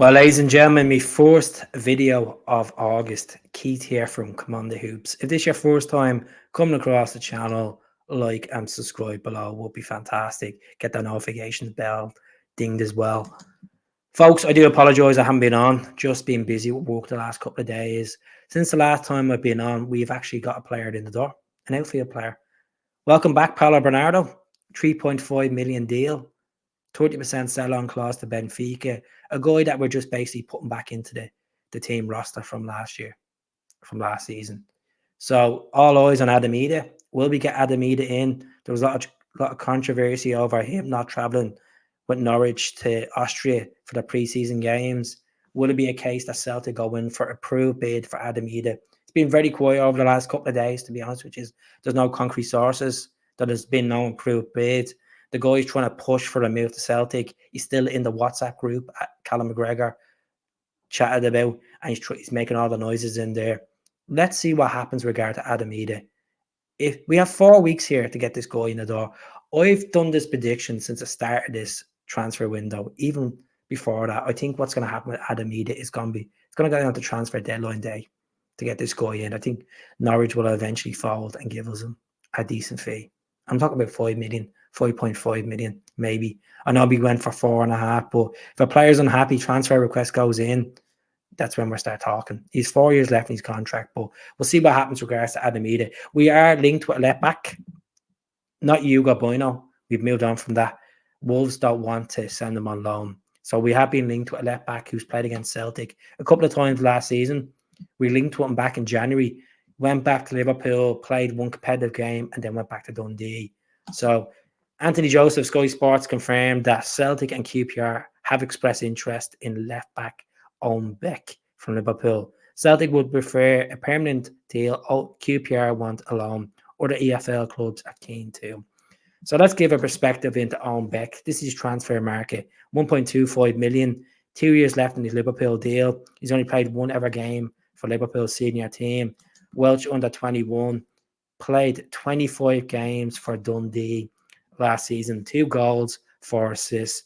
Well, ladies and gentlemen, my first video of August. Keith here from Come On The Hoops. If this is your first time coming across the channel, like and subscribe below would be fantastic. Get that notifications bell dinged as well. Folks, I do apologise I haven't been on. Just been busy with work the last couple of days. Since the last time I've been on, we've actually got a player in the door, an outfield player. Welcome back, Paulo Bernardo. 3.5 million deal. 30% sell-on clause to Benfica, a guy that we're just basically putting back into the team roster from last season. So all eyes on Adamida. Will we get Adamida in? There was a lot of controversy over him not travelling with Norwich to Austria for the pre-season games. Will it be a case that Celtic go in for a approved bid for Adamida? It's been very quiet over the last couple of days, to be honest, which is there's no concrete sources that there's been no approved bid. The guy's trying to push for a move to Celtic. He's still in the WhatsApp group at Callum McGregor chatted about, and he's making all the noises in there. Let's see what happens regard to Adamida. If we have 4 weeks here to get this guy in the door, I've done this prediction since the start of this transfer window. Even before that, I think what's going to happen with Adamida is going to go down to transfer deadline day to get this guy in. I think Norwich will eventually fold and give us a decent fee. I'm talking about 5 million. 5.5 million, maybe. I know we went for 4.5, but if a player's unhappy, transfer request goes in, that's when we'll start talking. He's 4 years left in his contract, but we'll see what happens with regards to Adamida. We are linked with a left back, not Hugo Bueno. We've moved on from that. Wolves don't want to send him on loan. So we have been linked with a left back who's played against Celtic a couple of times last season. We linked with him back in January, went back to Liverpool, played one competitive game, and then went back to Dundee. So Anthony Joseph, Sky Sports, confirmed that Celtic and QPR have expressed interest in left-back OWEN BECK from Liverpool. Celtic would prefer a permanent deal. QPR want a loan. Other EFL clubs are keen too. So let's give a perspective into OWEN BECK. This is transfer market. 1.25 million. 2 years left in his Liverpool deal. He's only played one ever game for Liverpool's senior team. Welsh under 21. Played 25 games for Dundee last season, 2 goals, 4 assists.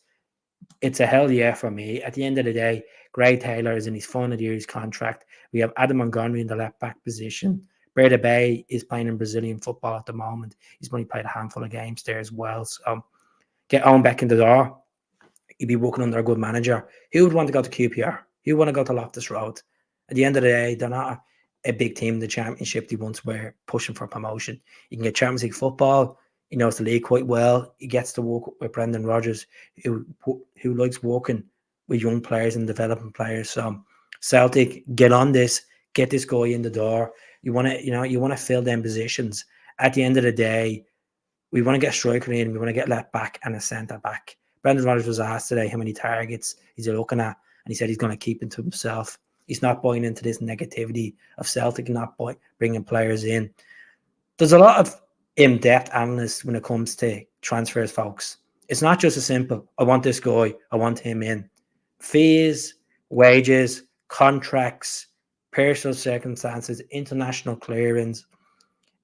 It's a hell yeah for me. At the end of the day, Gray Taylor is in his final year of his contract. We have Adam Montgomery in the left back position. Breda Bay is playing in Brazilian football at the moment. He's only played a handful of games there as well. So get OWEN BECK in the door. He'd be working under a good manager. Who would want to go to QPR? Who would want to go to Loftus Road? At the end of the day, they're not a big team in the Championship. They once were pushing for promotion. You can get Champions League football. He knows the league quite well. He gets to work with Brendan Rodgers, who likes working with young players and developing players. So Celtic, get on this, get this guy in the door. You want to fill them positions. At the end of the day, we want to get a striker in, we want to get left back and a centre back. Brendan Rodgers was asked today how many targets he's looking at, and he said he's going to keep it to himself. He's not buying into this negativity of Celtic, not bringing players in. There's a lot of in-depth analysts when it comes to transfers, folks. It's not just as simple, I want this guy, I want him in. Fees, wages, contracts, personal circumstances, international clearance,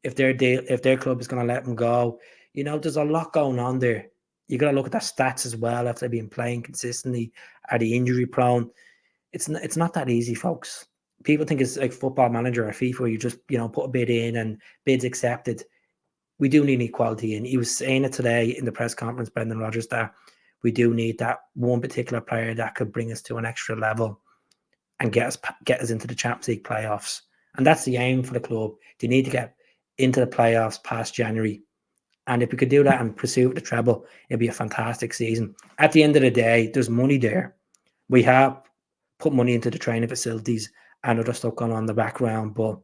if their club is going to let them go. There's a lot going on there. You got to look at their stats as well. If they've been playing consistently, are they injury prone? It's not that easy, folks. People think it's like Football Manager or FIFA where you just put a bid in and bids accepted. We do need equality, and he was saying it today in the press conference, Brendan Rodgers, that we do need that one particular player that could bring us to an extra level and get us into the Champions League playoffs. And that's the aim for the club. They need to get into the playoffs past January. And if we could do that and pursue the treble, it'd be a fantastic season. At the end of the day, there's money there. We have put money into the training facilities and other stuff going on in the background, but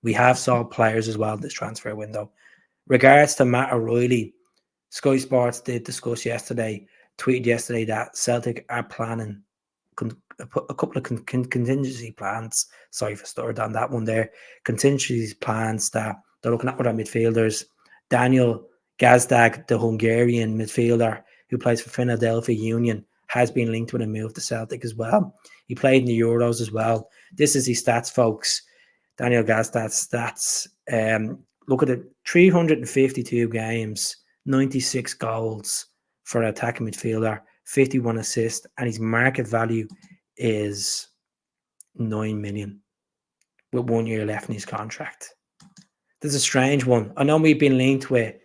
we have sold players as well this transfer window. Regards to Matt O'Reilly, Sky Sports did discuss tweeted yesterday that Celtic are planning a couple of contingency plans. Sorry for stuttered on that one there. Contingency plans that they're looking at other midfielders. Daniel GAZDAG, the Hungarian midfielder who plays for Philadelphia Union, has been linked with a move to Celtic as well. He played in the Euros as well. This is his stats, folks. Daniel GAZDAG's stats. Look at it, 352 games, 96 goals for an attacking midfielder, 51 assists, and his market value is 9 million with 1 year left in his contract. This is a strange one. I know we've been linked with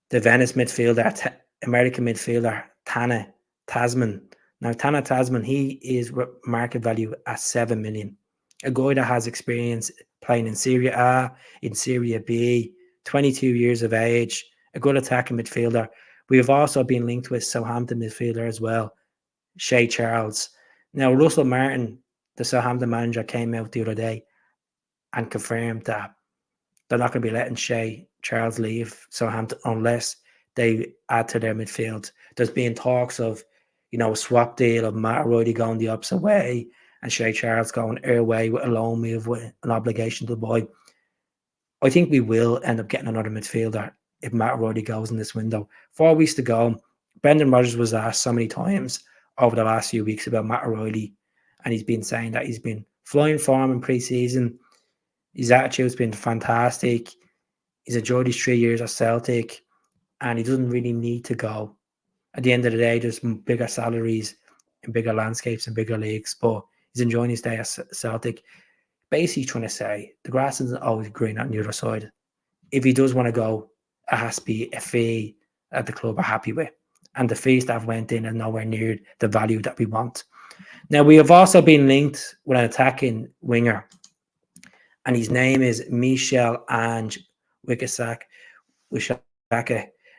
the Venice midfielder, American midfielder, TESSMAN. Now, TESSMAN, he is market value at 7 million. A guy that has experience playing in Serie A, in Serie B, 22 years of age, a good attacking midfielder. We have also been linked with Southampton midfielder as well, Shea Charles. Now, Russell Martin, the Southampton manager, came out the other day and confirmed that they're not going to be letting Shea Charles leave Southampton unless they add to their midfield. There's been talks of, a swap deal of Matt O'Reilly going the opposite way and Shea Charles going our way with a loan move with an obligation to buy. I think we will end up getting another midfielder if Matt O'Reilly goes in this window. 4 weeks to go. Brendan Rodgers was asked so many times over the last few weeks about Matt O'Reilly, and he's been saying that he's been flying form in pre-season. His attitude's been fantastic. He's enjoyed his 3 years at Celtic, and he doesn't really need to go. At the end of the day, there's bigger salaries and bigger landscapes and bigger leagues, but he's enjoying his day at Celtic. Basically trying to say the grass isn't always green on the other side. If he does want to go, it has to be a fee that the club are happy with. And the fees that went in are nowhere near the value that we want. Now, we have also been linked with an attacking winger, and his name is Michel-Ange Balikwisha.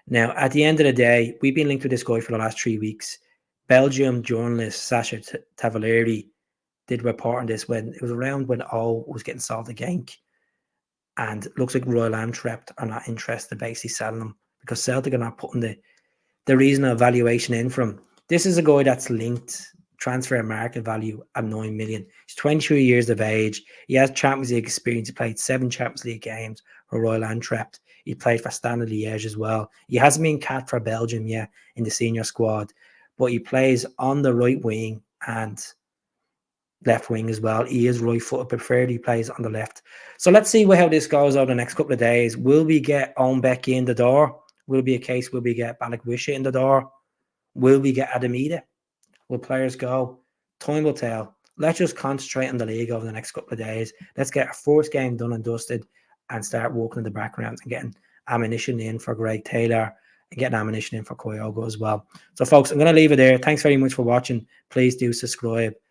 Now, at the end of the day, we've been linked with this guy for the last 3 weeks. Belgium journalist Sasha Tavaleri did report on this when it was around when O was getting sold to Genk. And it looks like Royal Antwerp are not interested in basically selling them because Celtic are not putting the reasonable valuation in for him. This is a guy that's linked transfer market value at 9 million. He's 23 years of age. He has Champions League experience. He played 7 Champions League games for Royal Antwerp. He played for Standard Liège as well. He hasn't been capped for Belgium yet in the senior squad, but he plays on the right wing and left wing as well. He is right-footed, preferred he plays on the left. So let's see how this goes over the next couple of days. Will we get OWEN BECK in the door? Will it be a case will we get Balikwisha in the door? Will we get Adamida? Will players go? Time will tell. Let's just concentrate on the league over the next couple of days. Let's get our first game done and dusted and start working in the background and getting ammunition in for Greg Taylor and getting ammunition in for Kyogo as well. So, folks, I'm going to leave it there. Thanks very much for watching. Please do subscribe.